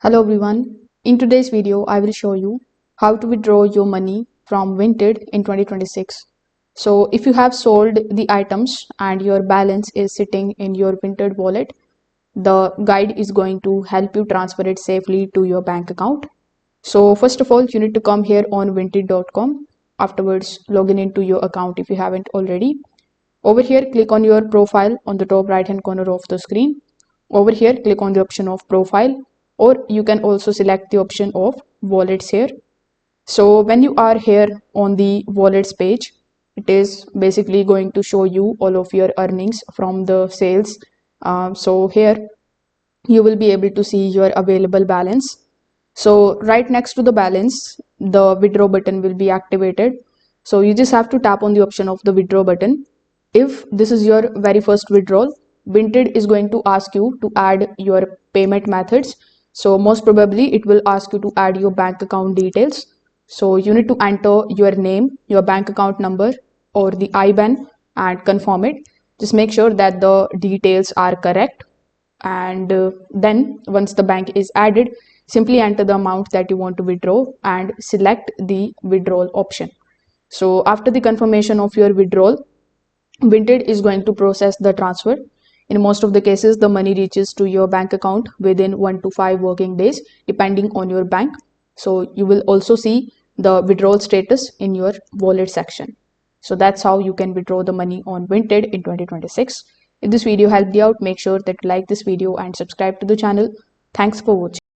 Hello everyone. In today's video, I will show you how to withdraw your money from Vinted in 2026. So if you have sold the items and your balance is sitting in your Vinted wallet, the guide is going to help you transfer it safely to your bank account. So first of all, you need to come here on vinted.com. Afterwards, log into your account if you haven't already. Over here, click on your profile on the top right hand corner of the screen. Over here, click on the option of profile, or you can also select the option of wallets here. So when you are here on the wallets page, it is basically going to show you all of your earnings from the sales. So here you will be able to see your available balance. So right next to the balance, the withdraw button will be activated. So you just have to tap on the option of the withdraw button. If this is your very first withdrawal, Vinted is going to ask you to add your payment methods. So most probably it will ask you to add your bank account details. So you need to enter your name, your bank account number, or the IBAN and confirm it. Just make sure that the details are correct, and then once the bank is added, simply enter the amount that you want to withdraw and select the withdrawal option. So after the confirmation of your withdrawal, Vinted is going to process the transfer. In most of the cases, the money reaches to your bank account within 1 to 5 working days, depending on your bank. So you will also see the withdrawal status in your wallet section. So that's how you can withdraw the money on Vinted in 2026. If this video helped you out, make sure that you like this video and subscribe to the channel. Thanks for watching.